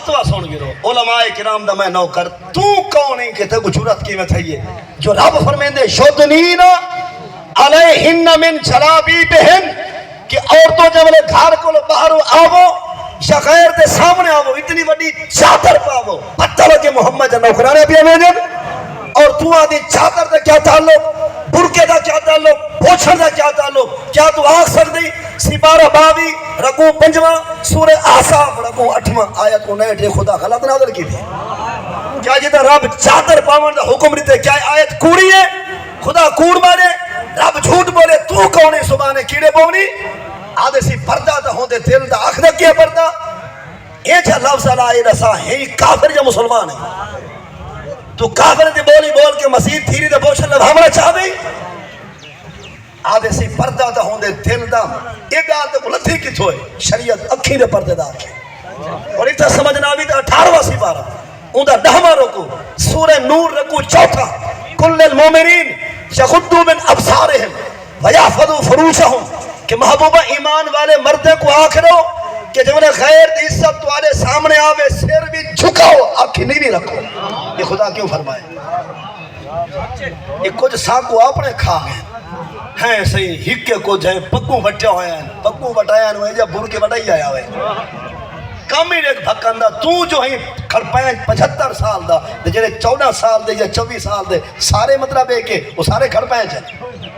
فتوا سن گرو علماء کرام دا میں نوکر تو کون ہے کہ تے کو جرات کی میں تھئیے جو رب فرمیندے شدنین علیہن من جلابیبہن کہ عورتوں جب لے گھر کو باہر آو یا غیر دے سامنے آو اتنی وڈی چادر پاو پتہ لگے محمد جن نوکرانے بھی ہمیں اور تو آدھی چادر دے کیا تعلق برکے دا کیا تعلق پوچھر دا کیا تعلق کیا تو آگ سکتی سپارہ 22 رکو 5 سورہ احزاب رکو 8 آیت کو نیٹے خدا غلط نازل کی تھی کیا جیتا رب چادر پاون دا حکم دیتے کیا آیت کوڑی ہے خدا کوڑ مارے رب جھوٹ بولے تو کونے سبانے کیڑے بونی آدھے سی پردہ دا ہوندے دل دا آخر کیا پردہ یہ چھا لفظ آئی رسا ہے کافر یا مسلمان ہے تو کافر دی بولی بول کے مسیح تھیری دے بوشن لب ہمارا چاہ دی آدھے سی پردہ دا ہوندے دل دا یہ گال دے بلتھی کی تھوئے شریعت اکھی دے پردے دار کے اور اتنا سمجھنا بھی دا 18واں سپارہ اندہ 10واں رکو سورہ نور رکو 4 کل المومنین یغضوا من ابصارہم ویحفظوا فروجہم کہ محبوبہ ایمان والے مردے کو آکھرو کہ جب انہیں غیر دی عزت تمہارے سامنے آوے سر بھی جھکاؤ آنکھیں نہیں رکھو یہ خدا کیوں فرمائے یہ کچھ ساکو اپنے کھا گئے ہیں صحیح ہکے کچھ ہیں پکوں بٹے ہوئے ہیں پکوں بٹایا ہوئے جب برکے بٹائی آیا ہوئے کم ہی ایک بھکندہ تو جو ہی کھڑپائیں 75 سال دا جنہیں 14 سال دے یا 24 سال دے سارے مطلب ہے کہ وہ سارے کھڑپائیں چلے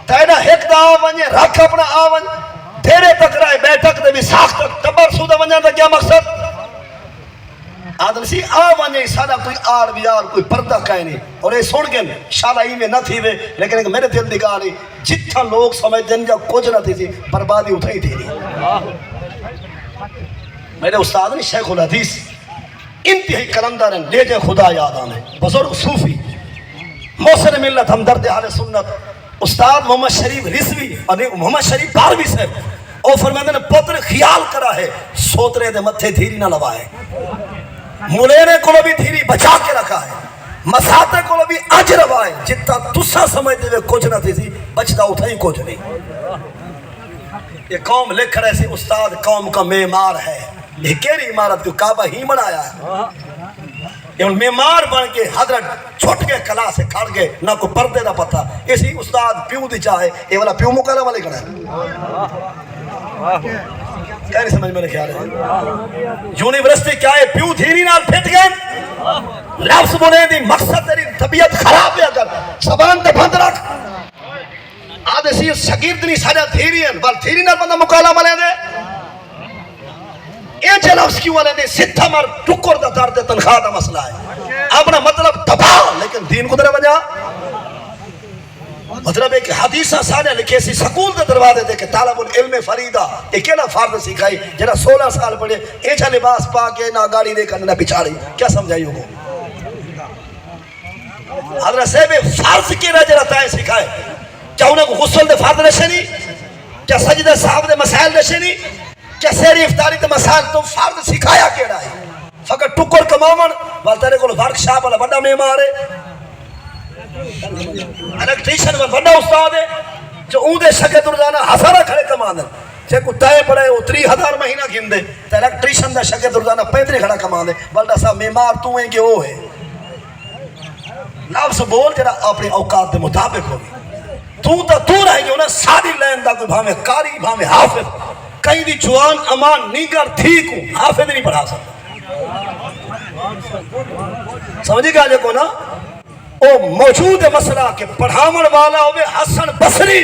تینا ایک دا آوانجے رکھ اپنا آوانج دھیرے تک رائے بیٹھک دے بھی ساخت تک تبر سودہ ونجان دا کیا مقصد آدم سی آوانجے سادہ کوئی آر بیار کوئی پردہ کہے نہیں اور یہ سن گئے شالہ ہی میں نہ تھی وے لیکن میرے دل دکھا رہی جتھا لوگ سمجھ دن جا کچھ نہ تھی سی بربادی اٹھائی تھی نہیں میرے استاد نے شیخ الحدیث انتہائی کلندر ہیں لے جائے خدا یاد آنے بزرگ صوفی محسن ملت ہمدرد اہل سنت استاد محمد شریف رضوی اور محمد شریف باروی سے او فرماتے نے پتر خیال کرا ہے سوترے دے متھے دھیری نہ لوائے ملینے کو بھی دھیری بچا کے رکھا ہے مساتے کو بھی اج روائے جتنا تسا سمجھتے ہوئے کچھ نہ تھی سی بچتا اٹھا ہی کچھ نہیں یہ قوم لکھ رہے سی استاد قوم کا معمار ہے یہ کیری عمارت کو کعبہ ہی بنایا ہے یہ معمار بن کے حضرت چھوٹ کے کلا سے کھڑ گئے نہ کو پردے دا پتہ اسی استاد پیو دی چاہے یہ والا پیو مکالہ والے کھڑا ہے کیا نہیں سمجھ میں نے خیال ہے یونیورسٹی کیا ہے پیو دھیری نال پھٹ گئے لفظ بولے دی مقصد تیری طبیعت خراب ہے اگر زبان تے بند رکھ آدھے سی شگرد نہیں ساجا دھیری ہیں بل دھیری نال بندہ مکالہ والے دے یہ لفظ کیوں والے دے ستھا مر ٹکر دا دار دے تنخواہ دا مسئلہ ہے اپنا مطلب دبا لیکن دین کو در وجہ مطلب ہے کہ حدیثہ سانے لکھے سی سکول دے دروازے دے کہ طالب العلم فریدہ اکیلا فرد سکھائی جنہا 16 سال پڑھے ایچا لباس پا کے نہ گاڑی دے کر نہ پچھاڑی کیا سمجھائی ہوگا حضرت صاحب فرض کی رجل تائیں سکھائے کیا انہیں کو غسل دے فرد نشنی کیا سجدہ صاحب دے مسائل نشنی کیا سیری افطاری دے مسائل تو فرد سکھایا کیڑا ہے فقط ٹکر کمامن والتارے کو ورکشاپ والا بڑا معمار ہے الیکٹریشن میں بڑا استاد ہے جو اون دے شکے درجانہ ہزارہ کھڑے کماندر چاہے کو تائے پڑے وہ 3000 مہینہ گھن دے تو الیکٹریشن دا شکے درجانہ 35 کھڑا کماندے بلدہ صاحب معمار تو ہیں کہ وہ ہے لفظ بول جرا اپنی اوقات دے مطابق ہوگی تو رہے جو نا ساری لین دا کوئی بھامے کاری بھامے حافظ کہیں دی جوان امان نیگر تھی کو حافظ نہیں پڑھا سکتا سمجھے گا جو کو نا او موجود مسئلہ کہ پڑھامن والا ہوئے حسن بصری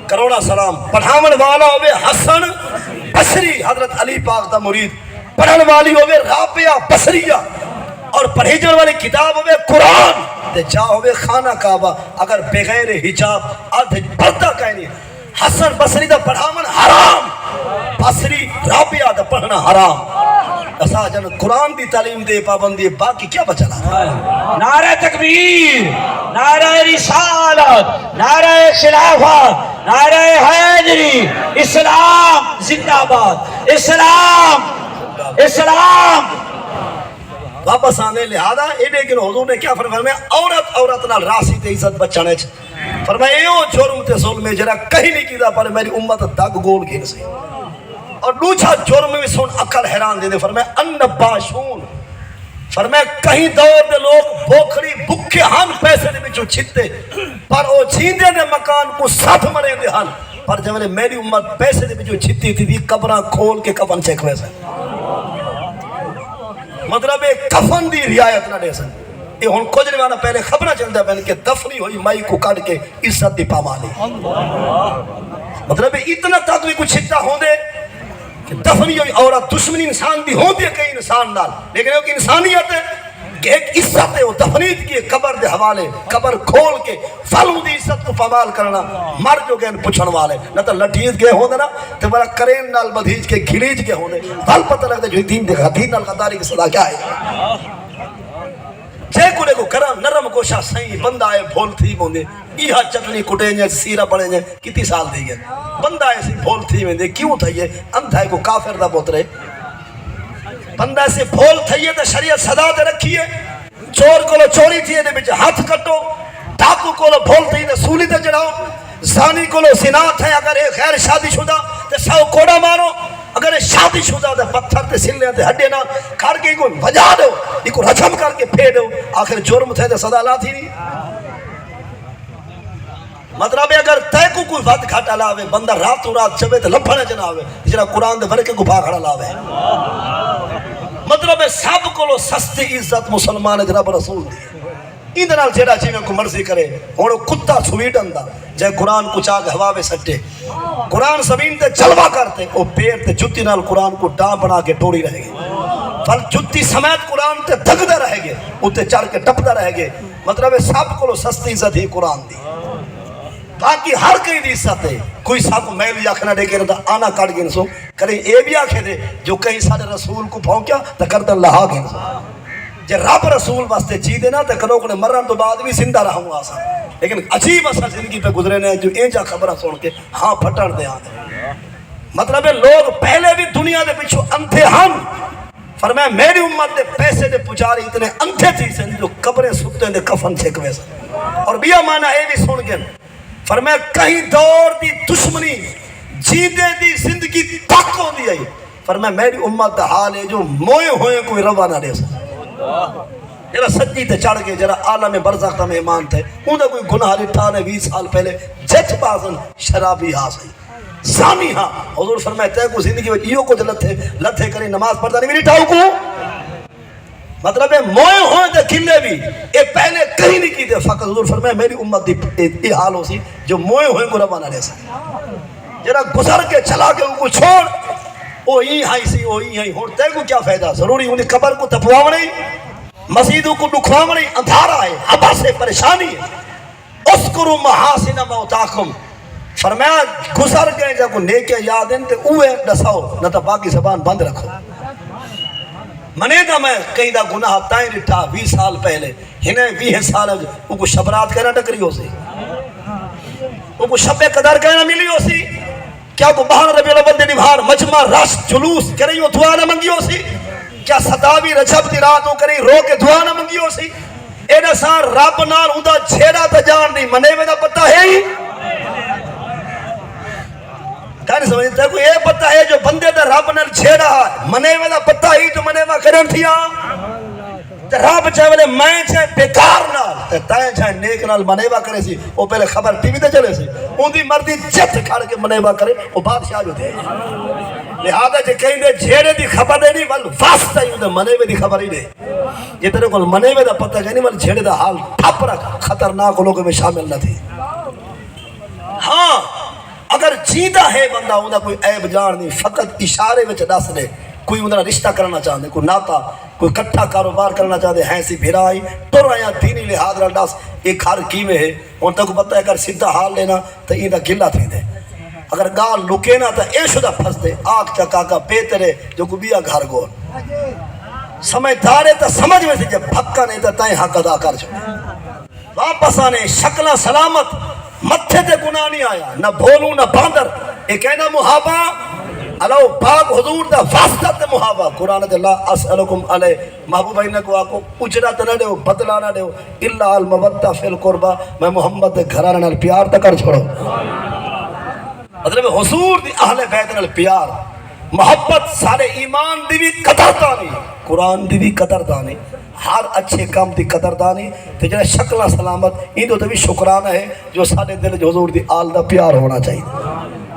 کروڑا سلام پڑھامن والا ہوئے حسن بصری حضرت علی پاک دا مرید پڑھن والی ہوئے رابعہ بصریہ اور پڑھیجن والی کتاب ہوئے قرآن دے جا ہوئے خانہ کعبہ اگر بغیر حجاب آدھے پردہ کہنی حسن بصری دا پڑھامن حرام بصری رابعہ دا پڑھنا حرام ایسا جن قرآن دی تعلیم دے پابندی باقی کیا بچا رہا نعرہ تکبیر نعرہ رسالت نعرہ خلافت نعرہ حیدری اسلام زندہ باد اسلام اسلام واپس آنے لہذا ایڈے کہ حضور نے کیا فرمایا عورت نال راسی تے عزت بچانے چھ فرمایا ایو جرم تے ظلم جرا کہیں نہیں کیدا پر میری امت دگ گول گھن سے اور دوسرا جرم بھی سن عقل حیران دے دے فرمایا النباشون فرمایا کہیں دور دے لوگ بوکھڑی بکھے ہن پیسے دے بچوں چھتے پر او چھیندے دے مکان کو ساتھ مرے دے ہن پر جب میری امت پیسے دے بچوں چھتی تھی قبراں کھول کے کفن چیک ویسے مطلب کفن دی رعایت نہ دے سن یہ ہن کچھ نہیں پہلے خبریں چلتا پہلے کہ دفنی ہوئی مائی کو کٹ کے عزت دی پامالی مطلب اتنا تک بھی کچھ چھتا ہوں دے کہ دفنی ہوئی عورت دشمنی انسان دی ہوتی ہے کئی انسان نال لیکن ایک انسانیت ہے کہ ایک عزت ہے وہ دفنیت کی قبر دے حوالے قبر کھول کے فلوں دی عزت کو پامال کرنا مر جو گئے پچھن والے نہ تو لٹھیت گئے ہوں دے نا تو بڑا کرین نال بدھیج کے گھلیج گئے ہوں دے بھل پتہ لگتا ہے جو دین دے دین نال غداری کی صدا کیا ہے جے کنے کو کرم نرم گوشہ سہی بندہ آئے بھول تھی موندے ایہا چٹنی کٹے جائے سیرہ بڑے جائے کتی سال دی گئے بندہ ایسی بھول تھی موندے کیوں تھا یہ اندھائے کو کافر دا بوت رہے بندہ ایسے بھول تھی ہے تو شریعت صدا دے رکھی ہے چور کو لو چوری تھی ہے دے بچے ہاتھ کٹو ڈاکو کو لو بھول تھی ہے سولی تے چڑھاؤ زانی کو لو زنات ہے اگر ایک غیر شادی شدہ تے سو کوڑا مارو اگر شادی شدہ دے پتھر تے سلے تے ہڈے نہ کھڑ کے کو بجا دو یہ کو رجم کر کے پھیر دو آخر جرم تھے تے صدا لا تھی نہیں مطلب اگر تے کو کوئی وقت گھاٹا لاوے بندہ رات و رات چبے تے لپھنے جناوے جنہا قرآن دے بھرکے کو بھا کھڑا لاوے مطلب سب کو لو سستی عزت مسلمان جناب رسول دی اندھ نال جیڑا چیویں کو مرضی کرے ہونو کتا سویڈن دا جائے قرآن کو چاہ کے ہوا میں سٹے قرآن زمین تے جلوہ کرتے وہ پیر تے جتی نال قرآن کو ڈاں بنا کے ٹوڑی رہے گے پھل جتی سمیت قرآن تے دگ دے رہے گے اتے چڑھ کے ٹپ دے رہے گے مطلب سب کو سستی عزت ہی قرآن دی باقی ہر کئی دی عزت ہے کوئی سب کو میل یا کھنا دے کے رہتا آنا کٹ گئے نسو کریں اے بھی آکھے دے جو کہیں سارے رسول کو پھونکیا تو کرتا اللہ گئے نسو جے رب رسول واسطے جی دینا تو کنوں نے مرن تو بعد بھی زندہ رہوں آسا لیکن عجیب اثر زندگی پہ گزرے نے جو اینجا خبرہ سن کے ہاں پھٹن دے آتے مطلب ہے لوگ پہلے بھی دنیا دے پچھو انتھے ہم فرمایا میری امت دے پیسے دے پجاری اتنے انتھے تھی سن جو قبریں سکتے دے کفن چھکوے سن اور بیا معنی اے بھی سن گئے فرمایا کہیں دور دی دشمنی جیدے دی زندگی تک ہو دی آئی فرمایا میری امت دا حال ہے جو موئے ہوئے کوئی روا نہ دے سن جرا سجی تے چڑھ گئے جرا عالم برزخ دا مہمان تھے انہوں کوئی گناہ لٹھا نے 20 سال پہلے جچ بازن شرابی ہاں سہی زانی ہاں حضور فرمائے تے کو زندگی میں ایو کچھ لتھے کریں نماز پڑھتا نہیں میری ٹھاؤ کو مطلب ہے موئے ہوئے دے کھلے بھی اے پہلے کہیں نہیں کی دے فقط حضور فرمائے میری امت دی حال ہو سی جو موئے ہوئے کو ربا نہ دے سکے جرا گزر کے چلا کے ان کو چھوڑ او ہی ہائی سی او ہی ہائی ہون تے کو کیا فائدہ ضروری انہیں قبر کو تپواو نہیں مسیدوں کو دکھواو نہیں اندھارا ہے حبا سے پریشانی ہے اسکرو محاسن موتاکم فرمایا گزر گئے جب کو نیکے یاد ہیں تے اوے ڈساؤ نہ تو باقی زبان بند رکھو منے دا میں کئی دا گناہ تائیں رٹھا 20 سال پہلے ہنیں 20 سال ان کو شبرات کہنا ٹکری ہو سی ان کو شب قدر کہنا ملی ہو سی کیا کو بہان ربی الاول دے نبھار مجمع رش جلوس کریں وہ دعا نہ منگی ہو سی کیا ستاوی رجب دی راتوں کریں رو کے دعا نہ منگی ہو سی ایڈا سار رب نال ہوں دا چھیڑا تا جان دی منے میں دا پتہ ہے ہی کہنے سمجھتے ہیں کوئی یہ پتہ ہے جو بندے دا رب نال چھیڑا ہے منے میں دا پتہ ہی جو منے میں کرن تھیا رب چاہے بلے میں چاہے بیکار نال تائیں چاہے نیک نال منیبہ کرے سی وہ پہلے خبر ٹی وی تے چلے سی ان دی مردی جت کھڑ کے منیبہ کرے وہ بادشاہ جو دے لہذا جے کہیں دے جھیڑے دی خبر دے نہیں ول واسطہ ہی دے منیبہ دی خبر ہی دے یہ تیرے کو منیبہ دا پتہ کہ نہیں ول جھیڑے دا حال ٹھپ رکھ خطرناک لوگوں میں شامل نہ تھی ہاں اگر جیدہ ہے بندہ انہا کوئی عیب جان نہیں فقط اشارے میں دس دے کوئی انہا رشتہ کرنا چاہتے کوئی ناتا کوئی کٹھا کاروبار کرنا چاہتے ہیں سی بھیرائی تو رہا دینی لحاظ رہا ڈاس ایک ہر کیوے ہے ان تک پتہ ہے اگر سدھا حال لینا تو یہ دا گلہ تھی دے اگر گال لکینا تو اے شدہ پھنس دے آگ چکا کا پیترے جو کو بیا گھر گول سمجھدارے تو سمجھ میں سے جب پھکا نہیں تو تائیں حق ادا کر چھوڑے واپس آنے شکلہ سلامت متھے تے گناہ نہیں آیا نہ بھولوں نہ باندر ایک کہنا محابہ اللہ پاک حضور دا واسطہ تے محابہ قرآن تے اللہ اسألکم علیہ محبوب اینا کو آکو اجرت نہ دیو بدلہ نہ دیو اللہ المودہ فی القربہ میں محمد دے گھرانے نال پیار تکر چھوڑو مطلب حضور دی اہل بیت نال پیار محبت سارے ایمان دی بھی قدردانی قرآن دی بھی قدردانی ہر اچھے کام دی قدردانی تے جڑا شکل سلامت ان تو بھی شکرانہ ہے جو سارے دل جو حضور دی آل دا پیار ہونا چاہیے